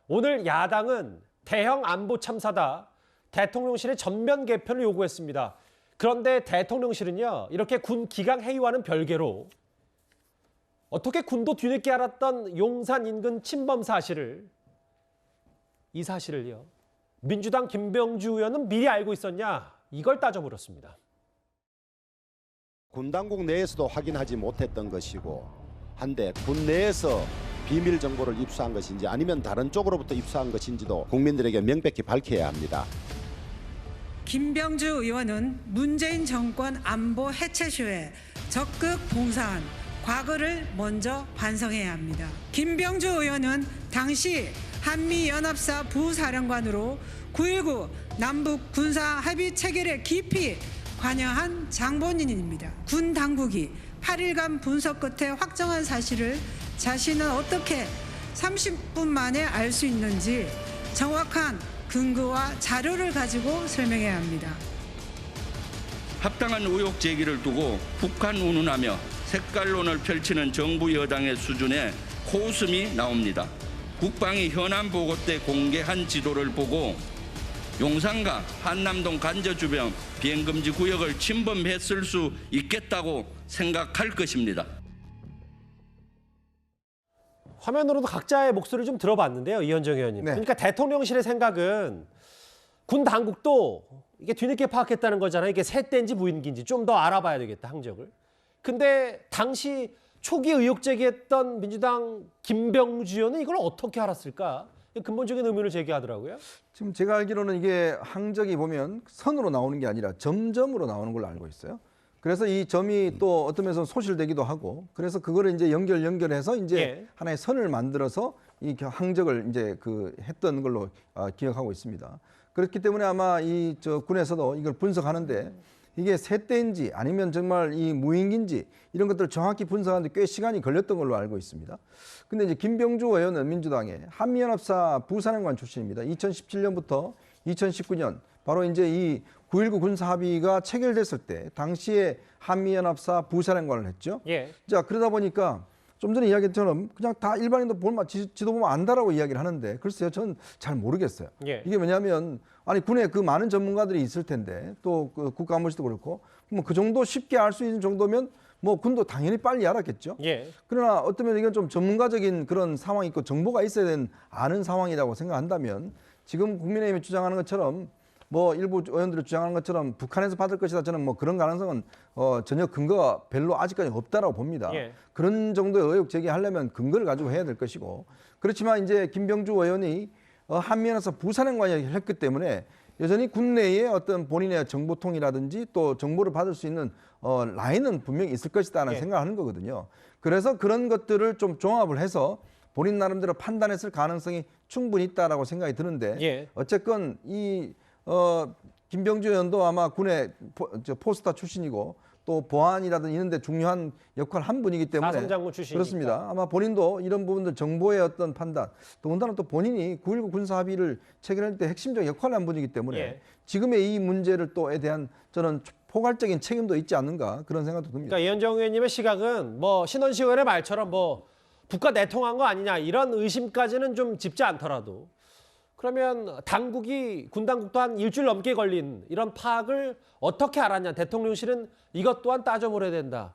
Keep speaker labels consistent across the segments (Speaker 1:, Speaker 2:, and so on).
Speaker 1: 오늘 야당은 대형 안보 참사다. 대통령실의 전면 개편을 요구했습니다. 그런데 대통령실은요, 이렇게 군 기강 회의와는 별개로 어떻게 군도 뒤늦게 알았던 용산 인근 침범 사실을, 이 사실을요, 민주당 김병주 의원은 미리 알고 있었냐, 이걸 따져물었습니다.
Speaker 2: 군 당국 내에서도 확인하지 못했던 것이고 한데 군 내에서 비밀 정보를 입수한 것인지 아니면 다른 쪽으로부터 입수한 것인지도 국민들에게 명백히 밝혀야 합니다.
Speaker 3: 김병주 의원은 문재인 정권 안보 해체쇼에 적극 봉사한 과거를 먼저 반성해야 합니다. 김병주 의원은 당시 한미연합사 부사령관으로 9.19 남북 군사 합의 체결에 깊이 관여한 장본인입니다. 군 당국이 8일간 분석 끝에 확정한 사실을 자신은 어떻게 30분 만에 알 수 있는지 정확한 근거와 자료를 가지고 설명해야 합니다.
Speaker 4: 합당한 의혹 제기를 두고 북한 운운하며 색깔론을 펼치는 정부 여당의 수준에 코웃음이 나옵니다. 국방이 현안 보고 때 공개한 지도를 보고 용산과 한남동 간저 주변 비행금지 구역을 침범했을 수 있겠다고 생각할 것입니다.
Speaker 1: 화면으로도 각자의 목소리를 좀 들어봤는데요, 이현정 의원님.
Speaker 5: 네.
Speaker 1: 그러니까 대통령실의 생각은 군 당국도 이게 뒤늦게 파악했다는 거잖아요. 이게 새때인지 무인기인지 좀 더 알아봐야 되겠다, 항적을. 근데 당시 초기 의혹 제기했던 민주당 김병주 의원은 이걸 어떻게 알았을까? 근본적인 의문을 제기하더라고요.
Speaker 5: 지금 제가 알기로는 이게 항적이 보면 선으로 나오는 게 아니라 점점으로 나오는 걸로 알고 있어요. 그래서 이 점이 또 어떤 면에서 소실되기도 하고, 그래서 그거를 이제 연결해서 이제
Speaker 1: 예.
Speaker 5: 하나의 선을 만들어서 이 항적을 이제 했던 걸로 기억하고 있습니다. 그렇기 때문에 아마 이 군에서도 이걸 분석하는데 이게 새떼인지 아니면 정말 이 무인기인지 이런 것들을 정확히 분석하는데 꽤 시간이 걸렸던 걸로 알고 있습니다. 근데 이제 김병주 의원은 민주당의 한미연합사 부사령관 출신입니다. 2017년부터 2019년 바로 이제 이 9.19 군사합의가 체결됐을 때 당시에 한미연합사 부사령관을 했죠.
Speaker 1: 예.
Speaker 5: 자, 그러다 보니까 좀 전에 이야기처럼 그냥 다 일반인도 지도 보면 안다라고 이야기를 하는데 글쎄요, 저는 잘 모르겠어요.
Speaker 1: 예.
Speaker 5: 이게 뭐냐면 아니 군에 그 많은 전문가들이 있을 텐데 또 그 국가안보실도 그렇고 뭐 그 정도 쉽게 알 수 있는 정도면 뭐 군도 당연히 빨리 알았겠죠.
Speaker 1: 예.
Speaker 5: 그러나 어쩌면 이건 좀 전문가적인 그런 상황이 있고 정보가 있어야 되는 아는 상황이라고 생각한다면 지금 국민의힘이 주장하는 것처럼 뭐 일부 의원들이 주장하는 것처럼 북한에서 받을 것이다, 저는 뭐 그런 가능성은 전혀 근거가 별로 아직까지 없다라고 봅니다.
Speaker 1: 예.
Speaker 5: 그런 정도의 의혹 제기하려면 근거를 가지고 해야 될 것이고, 그렇지만 이제 김병주 의원이 한미연합사 부사령관을 했기 때문에 여전히 국내에 어떤 본인의 정보통이라든지 또 정보를 받을 수 있는 라인은 분명히 있을 것이다라는
Speaker 1: 예.
Speaker 5: 생각을 하는 거거든요. 그래서 그런 것들을 좀 종합을 해서 본인 나름대로 판단했을 가능성이 충분히 있다라고 생각이 드는데
Speaker 1: 예.
Speaker 5: 어쨌건 김병주 의원도 아마 군의 포스타 출신이고 또 보안이라든지 이런 데 중요한 역할을 한 분이기 때문에
Speaker 1: 사성장군 출신이니까.
Speaker 5: 그렇습니다. 아마 본인도 이런 부분들 정보의 어떤 판단, 더군다나 또 본인이 9.19 군사합의를 체결할 때 핵심적 역할을 한 분이기 때문에
Speaker 1: 예.
Speaker 5: 지금의 이 문제를 또에 대한 저는 포괄적인 책임도 있지 않는가 그런 생각도 듭니다.
Speaker 1: 그러니까 이현정 의원님의 시각은 뭐 신원식 의원의 말처럼 뭐 북과 내통한 거 아니냐 이런 의심까지는 좀 짚지 않더라도 그러면 당국이 군 당국도 한 일주일 넘게 걸린 이런 파악을 어떻게 알았냐, 대통령실은 이것 또한 따져물어야 된다.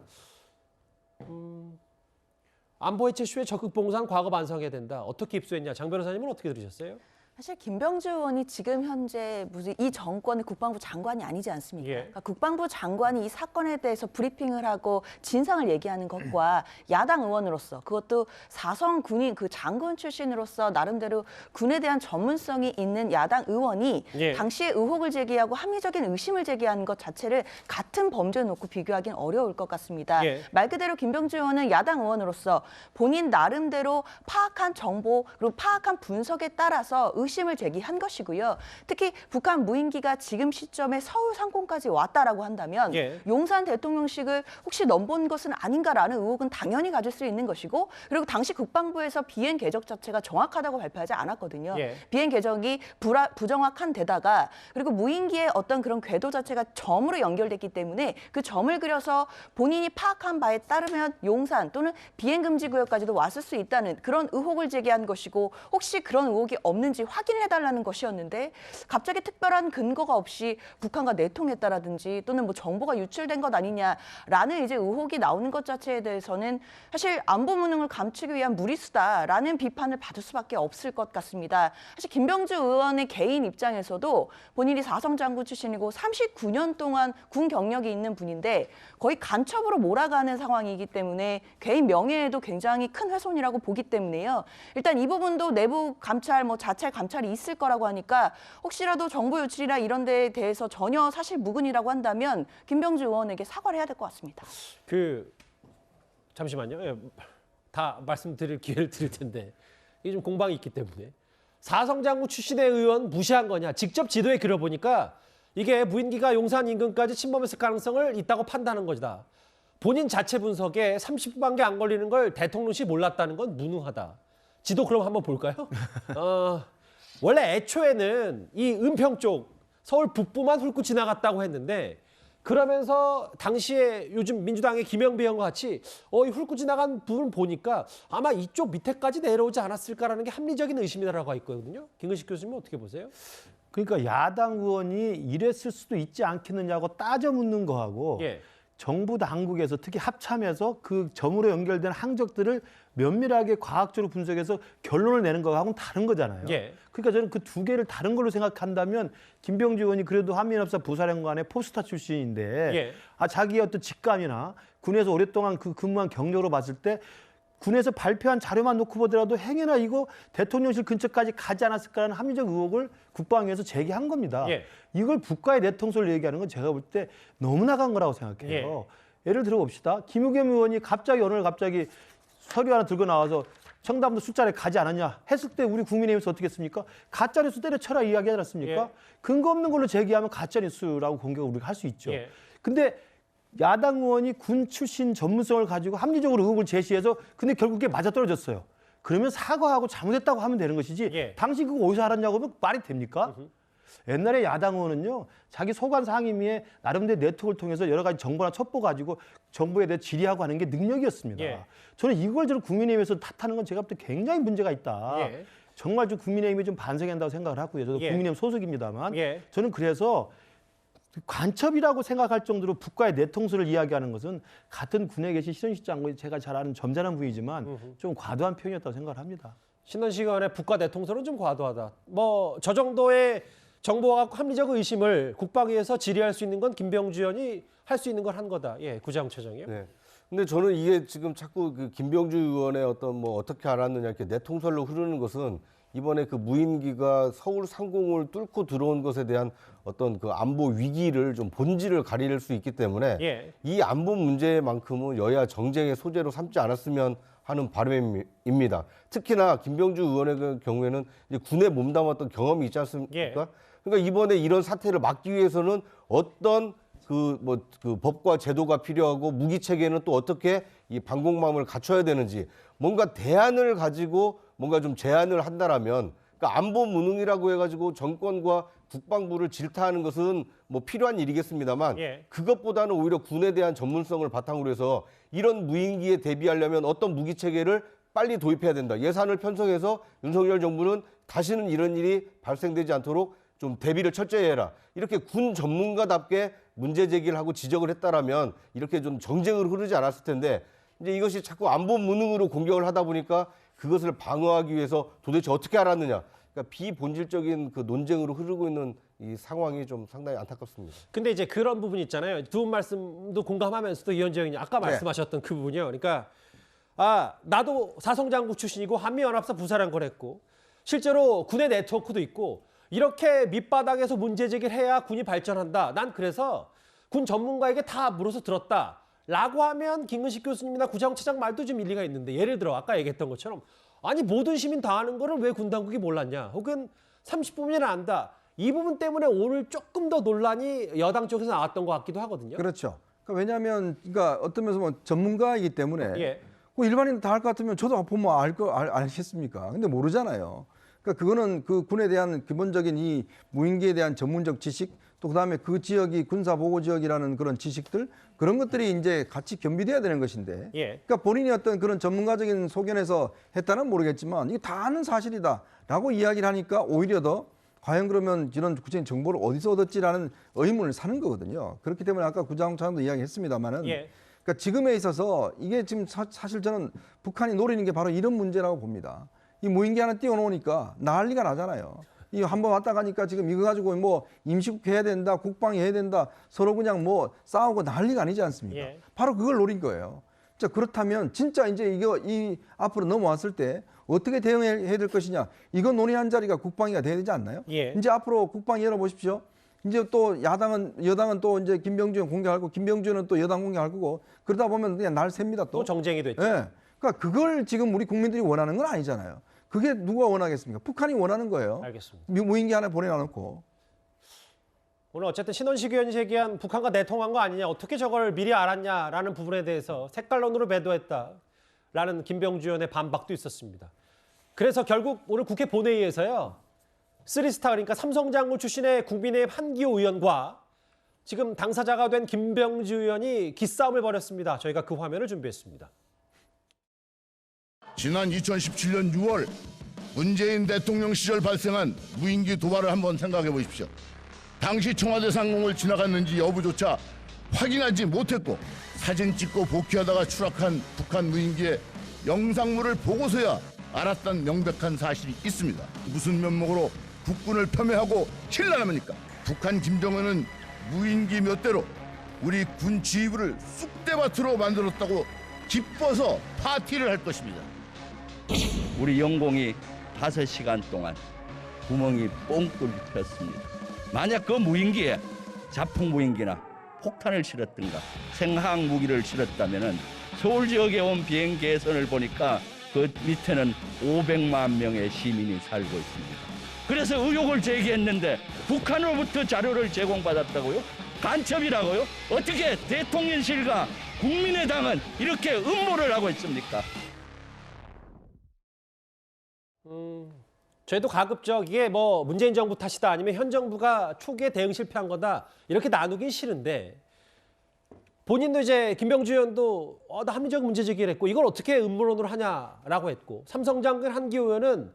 Speaker 1: 안보 해체 쇼에 적극 봉사한 과거 반성해야 된다. 어떻게 입수했냐, 장 변호사님은 어떻게 들으셨어요?
Speaker 6: 사실 김병주 의원이 지금 현재 무슨 이 정권의 국방부 장관이 아니지 않습니까?
Speaker 1: 예.
Speaker 6: 그러니까 국방부 장관이 이 사건에 대해서 브리핑을 하고 진상을 얘기하는 것과 야당 의원으로서 그것도 사성 군인 그 장군 출신으로서 나름대로 군에 대한 전문성이 있는 야당 의원이
Speaker 1: 예.
Speaker 6: 당시에 의혹을 제기하고 합리적인 의심을 제기하는 것 자체를 같은 범죄에 놓고 비교하기는 어려울 것 같습니다.
Speaker 1: 예.
Speaker 6: 말 그대로 김병주 의원은 야당 의원으로서 본인 나름대로 파악한 정보 그리고 파악한 분석에 따라서 의심을 제기한 것이고요. 특히 북한 무인기가 지금 시점에 서울 상공까지 왔다라고 한다면
Speaker 1: 예.
Speaker 6: 용산 대통령실을 혹시 넘본 것은 아닌가라는 의혹은 당연히 가질 수 있는 것이고, 그리고 당시 국방부에서 비행 궤적 자체가 정확하다고 발표하지 않았거든요.
Speaker 1: 예.
Speaker 6: 비행 궤적이 부정확한 데다가, 그리고 무인기의 어떤 그런 궤도 자체가 점으로 연결됐기 때문에 그 점을 그려서 본인이 파악한 바에 따르면 용산 또는 비행 금지 구역까지도 왔을 수 있다는 그런 의혹을 제기한 것이고, 혹시 그런 의혹이 없는지 확인해달라는 것이었는데 갑자기 특별한 근거가 없이 북한과 내통했다라든지 또는 뭐 정보가 유출된 것 아니냐라는 이제 의혹이 나오는 것 자체에 대해서는 사실 안보 무능을 감추기 위한 무리수다라는 비판을 받을 수밖에 없을 것 같습니다. 사실 김병주 의원의 개인 입장에서도 본인이 사성장군 출신이고 39년 동안 군 경력이 있는 분인데 거의 간첩으로 몰아가는 상황이기 때문에 개인 명예에도 굉장히 큰 훼손이라고 보기 때문에요. 일단 이 부분도 내부 감찰, 뭐 자체 감찰이 있을 거라고 하니까 혹시라도 정보 유출이나 이런 데에 대해서 전혀 사실 무근이라고 한다면 김병주 의원에게 사과를 해야 될 것 같습니다.
Speaker 1: 잠시만요. 예, 다 말씀드릴 기회를 드릴 텐데 이게 좀 공방이 있기 때문에 사성장군 출신의 의원 무시한 거냐? 직접 지도에 그려보니까 이게 무인기가 용산 인근까지 침범했을 가능성을 있다고 판단한 것이다. 본인 자체 분석에 30분밖에 안 걸리는 걸 대통령실이 몰랐다는 건 무능하다. 지도 그럼 한번 볼까요? 원래 애초에는 이 은평 쪽 서울 북부만 훑고 지나갔다고 했는데 그러면서 당시에 요즘 민주당의 김영배 의원과 같이 이 훑고 지나간 부분 보니까 아마 이쪽 밑에까지 내려오지 않았을까라는 게 합리적인 의심이다라고 있거든요. 김근식 교수님은 어떻게 보세요?
Speaker 7: 그러니까 야당 의원이 이랬을 수도 있지 않겠느냐고 따져 묻는 거하고
Speaker 1: 예.
Speaker 7: 정부 당국에서 특히 합참에서 그 점으로 연결된 항적들을 면밀하게 과학적으로 분석해서 결론을 내는 거하고는 다른 거잖아요.
Speaker 1: 예.
Speaker 7: 그러니까 저는 그 두 개를 다른 걸로 생각한다면 김병주 의원이 그래도 한미연합사 부사령관의 포스타 출신인데
Speaker 1: 예.
Speaker 7: 자기의 어떤 직감이나 군에서 오랫동안 그 근무한 경력으로 봤을 때 군에서 발표한 자료만 놓고 보더라도 행여나 이거 대통령실 근처까지 가지 않았을까라는 합리적 의혹을 국방위에서 제기한 겁니다.
Speaker 1: 예.
Speaker 7: 이걸 국가의 내통솔을 얘기하는 건 제가 볼 때 너무 나간 거라고 생각해요. 예를 들어 봅시다. 김우겸 의원이 오늘 갑자기 서류 하나 들고 나와서 청담도 술자리에 가지 않았냐 했을 때 우리 국민의힘에서 어떻게 했습니까? 가짜뉴스 때려쳐라 이야기하지 않았습니까?
Speaker 1: 예.
Speaker 7: 근거 없는 걸로 제기하면 가짜뉴스라고 공격을 우리가 할 수 있죠.
Speaker 1: 예.
Speaker 7: 근데 야당 의원이 군 출신 전문성을 가지고 합리적으로 의혹을 제시해서 근데 결국에 맞아떨어졌어요. 그러면 사과하고 잘못했다고 하면 되는 것이지
Speaker 1: 예.
Speaker 7: 당신 그거 어디서 알았냐고 하면 말이 됩니까? 옛날에 야당 의원은요. 자기 소관 상임위에 나름대로 네트워크를 통해서 여러 가지 정보나 첩보 가지고 정부에 대해 질의하고 하는 게 능력이었습니다.
Speaker 1: 예.
Speaker 7: 저는 국민의힘에서 탓하는 건 제가 볼 때 굉장히 문제가 있다.
Speaker 1: 예.
Speaker 7: 정말 좀 국민의힘이 좀 반성한다고 생각을 하고요. 저도
Speaker 1: 예.
Speaker 7: 국민의힘 소속입니다만
Speaker 1: 예.
Speaker 7: 저는 그래서 간첩이라고 생각할 정도로 북과의 내통수를 이야기하는 것은 같은 군에 계신 신원식 장관이 제가 잘 아는 점잖은 분이지만 좀 과도한 표현이었다고 생각을 합니다.
Speaker 1: 신원식 의원의 북과 내통설은 좀 과도하다. 저 정도의 정보와 합리적 의심을 국방위에서 질의할 수 있는 건 김병주 의원이 할 수 있는 걸 한 거다. 예, 구자영 차장이요.
Speaker 8: 네. 근데 저는 이게 지금 자꾸 그 김병주 의원의 어떤 어떻게 알았느냐 이렇게 내통설로 흐르는 것은 이번에 그 무인기가 서울 상공을 뚫고 들어온 것에 대한 어떤 그 안보 위기를 좀 본질을 가릴 수 있기 때문에
Speaker 1: 예.
Speaker 8: 이 안보 문제만큼은 여야 정쟁의 소재로 삼지 않았으면 하는 바람입니다. 특히나 김병주 의원의 경우에는 이제 군에 몸담았던 경험이 있지 않습니까?
Speaker 1: 예.
Speaker 8: 그러니까 이번에 이런 사태를 막기 위해서는 어떤 그 법과 제도가 필요하고 무기 체계는 또 어떻게 이 방공망을 갖춰야 되는지 뭔가 대안을 가지고 뭔가 좀 제안을 한다라면 그러니까 안보 무능이라고 해가지고 정권과 국방부를 질타하는 것은 필요한 일이겠습니다만
Speaker 1: 예.
Speaker 8: 그것보다는 오히려 군에 대한 전문성을 바탕으로 해서 이런 무인기에 대비하려면 어떤 무기 체계를 빨리 도입해야 된다. 예산을 편성해서 윤석열 정부는 다시는 이런 일이 발생되지 않도록 좀 대비를 철저히 해라. 이렇게 군 전문가답게 문제 제기를 하고 지적을 했다라면 이렇게 좀 정쟁으로 흐르지 않았을 텐데 이제 이것이 자꾸 안보 무능으로 공격을 하다 보니까 그것을 방어하기 위해서 도대체 어떻게 알았느냐. 그러니까 비본질적인 그 논쟁으로 흐르고 있는 이 상황이 좀 상당히 안타깝습니다.
Speaker 1: 근데 이제 그런 부분 있잖아요. 두 분 말씀도 공감하면서도 이현재 의원님 아까 말씀하셨던 그 부분이요. 그러니까 나도 사성장군 출신이고 한미연합사 부사령관 했고 실제로 군의 네트워크도 있고 이렇게 밑바닥에서 문제 제기를 해야 군이 발전한다. 난 그래서 군 전문가에게 다 물어서 들었다. 라고 하면 김근식 교수님이나 구자영 차장 말도 좀 일리가 있는데 예를 들어 아까 얘기했던 것처럼 아니 모든 시민 다 아는 거를 왜 군 당국이 몰랐냐. 혹은 30분이나 안다. 이 부분 때문에 오늘 조금 더 논란이 여당 쪽에서 나왔던 것 같기도 하거든요.
Speaker 5: 그렇죠. 그러니까 왜냐하면 그러니까 어떤 면에서 뭐 전문가이기 때문에
Speaker 1: 예.
Speaker 5: 뭐 일반인 다 알 것 같으면 저도 보면 알겠습니까? 근데 모르잖아요. 그러니까 그거는 그 군에 대한 기본적인 이 무인기에 대한 전문적 지식, 또 그다음에 그 지역이 군사 보호 지역이라는 그런 지식들, 그런 것들이 이제 같이 겸비돼야 되는 것인데,
Speaker 1: 예.
Speaker 5: 그러니까 본인이 어떤 그런 전문가적인 소견에서 했다는 모르겠지만 이게 다 아는 사실이다라고 이야기를 하니까 오히려 더 과연 그러면 이런 구체적인 정보를 어디서 얻었지라는 의문을 사는 거거든요. 그렇기 때문에 아까 구장차장도 이야기했습니다만은,
Speaker 1: 예.
Speaker 5: 그러니까 지금에 있어서 이게 지금 사실 저는 북한이 노리는 게 바로 이런 문제라고 봅니다. 이 무인기 하나 띄워놓으니까 난리가 나잖아요. 이 한번 왔다 가니까 지금 이거 가지고 뭐 임시국 해야 된다, 국방이 해야 된다, 서로 그냥 뭐 싸우고 난리가 아니지 않습니까?
Speaker 1: 예.
Speaker 5: 바로 그걸 노린 거예요. 자, 그렇다면 진짜 이제 이 앞으로 넘어왔을 때 어떻게 대응해야 될 것이냐, 이거 논의한 자리가 국방위가 돼야 되지 않나요?
Speaker 1: 예.
Speaker 5: 이제 앞으로 국방위 열어보십시오. 이제 또 여당은 또 이제 김병주 의원 공개할 거고, 김병주 의원은 또 여당 공개할 거고, 그러다 보면 그냥 날 셉니다 또.
Speaker 1: 또 정쟁이 됐죠.
Speaker 5: 예. 그러니까 그걸 지금 우리 국민들이 원하는 건 아니잖아요. 그게 누가 원하겠습니까? 북한이 원하는 거예요.
Speaker 1: 알겠습니다.
Speaker 5: 무인기 하나 보내놔놓고.
Speaker 1: 오늘 어쨌든 신원식 의원이 제기한 북한과 내통한 거 아니냐, 어떻게 저걸 미리 알았냐라는 부분에 대해서 색깔론으로 배도했다라는 김병주 의원의 반박도 있었습니다. 그래서 결국 오늘 국회 본회의에서요, 3스타 그러니까 삼성장군 출신의 국민의힘 한기호 의원과 지금 당사자가 된 김병주 의원이 기싸움을 벌였습니다. 저희가 그 화면을 준비했습니다.
Speaker 9: 지난 2017년 6월 문재인 대통령 시절 발생한 무인기 도발을 한번 생각해 보십시오. 당시 청와대 상공을 지나갔는지 여부조차 확인하지 못했고 사진 찍고 복귀하다가 추락한 북한 무인기의 영상물을 보고서야 알았던 명백한 사실이 있습니다. 무슨 면목으로 국군을 폄훼하고 신랄합니까? 북한 김정은은 무인기 몇 대로 우리 군 지휘부를 쑥대밭으로 만들었다고 기뻐서 파티를 할 것입니다.
Speaker 4: 우리 영공이 5시간 동안 구멍이 뻥 뚫렸습니다. 만약 그 무인기에 자폭 무인기나 폭탄을 실었든가 생화학 무기를 실었다면은 서울 지역에 온 비행 계선을 보니까 그 밑에는 500만 명의 시민이 살고 있습니다. 그래서 의혹을 제기했는데 북한으로부터 자료를 제공받았다고요? 간첩이라고요? 어떻게 대통령실과 국민의당은 이렇게 음모를 하고 있습니까?
Speaker 1: 저희도 가급적 이게 뭐 문재인 정부 탓이다 아니면 현 정부가 초기에 대응 실패한 거다 이렇게 나누긴 싫은데, 본인도 이제 김병주 의원도 나 합리적 문제 제기를 했고 이걸 어떻게 음모론으로 하냐라고 했고, 삼성장군 한기호 의원은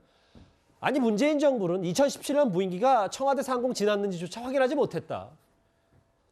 Speaker 1: 아니 문재인 정부는 2017년 무인기가 청와대 상공 지났는지조차 확인하지 못했다.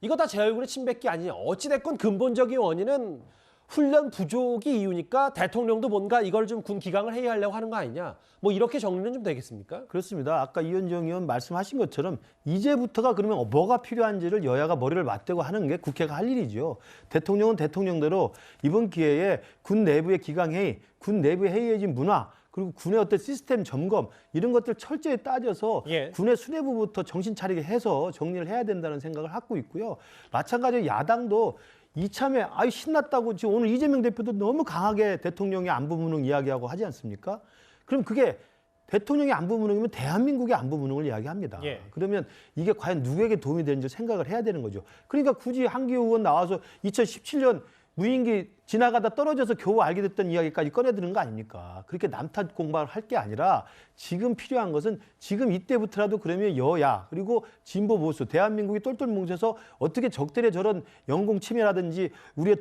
Speaker 1: 이거 다 제 얼굴에 침 뱉기 아니냐. 어찌됐건 근본적인 원인은 훈련 부족이 이유니까 대통령도 뭔가 이걸 좀 군 기강을 회의하려고 하는 거 아니냐. 뭐 이렇게 정리는 좀 되겠습니까?
Speaker 7: 그렇습니다. 아까 이현정 의원 말씀하신 것처럼 이제부터가 그러면 뭐가 필요한지를 여야가 머리를 맞대고 하는 게 국회가 할 일이죠. 대통령은 대통령대로 이번 기회에 군 내부의 기강회의, 군 내부의 회의해진 문화, 그리고 군의 어떤 시스템 점검 이런 것들 철저히 따져서
Speaker 1: 예.
Speaker 7: 군의 수뇌부부터 정신 차리게 해서 정리를 해야 된다는 생각을 하고 있고요. 마찬가지로 야당도 이참에 신났다고 지금 오늘 이재명 대표도 너무 강하게 대통령의 안보 무능 이야기하고 하지 않습니까? 그럼 그게 대통령의 안보 무능이면 대한민국의 안보 무능을 이야기합니다.
Speaker 1: 예.
Speaker 7: 그러면 이게 과연 누구에게 도움이 되는지 생각을 해야 되는 거죠. 그러니까 굳이 한기호 의원 나와서 2017년 무인기 지나가다 떨어져서 겨우 알게 됐던 이야기까지 꺼내드는 거 아닙니까? 그렇게 남탓 공방을 할 게 아니라 지금 필요한 것은 지금 이때부터라도 그러면 여야 그리고 진보 보수 대한민국이 똘똘 뭉쳐서 어떻게 적들의 저런 영공 침해라든지 우리에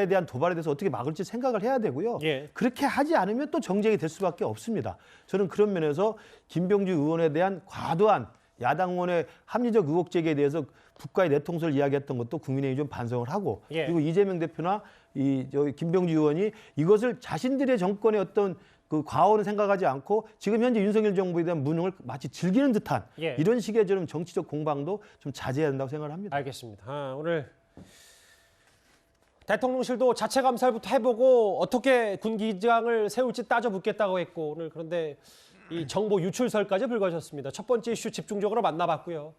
Speaker 7: 대한 도발에 대해서 어떻게 막을지 생각을 해야 되고요.
Speaker 1: 예.
Speaker 7: 그렇게 하지 않으면 또 정쟁이 될 수밖에 없습니다. 저는 그런 면에서 김병주 의원에 대한 과도한 야당 의원의 합리적 의혹 제기에 대해서 국가의 내통설 이야기했던 것도 국민의힘이 좀 반성을 하고,
Speaker 1: 예.
Speaker 7: 그리고 이재명 대표나 김병주 의원이 이것을 자신들의 정권의 어떤 그 과오는 생각하지 않고 지금 현재 윤석열 정부에 대한 무능을 마치 즐기는 듯한
Speaker 1: 예.
Speaker 7: 이런 식의 좀 정치적 공방도 좀 자제해야 된다고 생각을 합니다.
Speaker 1: 알겠습니다. 오늘 대통령실도 자체 감사부터 해보고 어떻게 군 기장을 세울지 따져 묻겠다고 했고, 오늘 그런데 이 정보 유출설까지 불거졌습니다. 첫 번째 이슈 집중적으로 만나봤고요.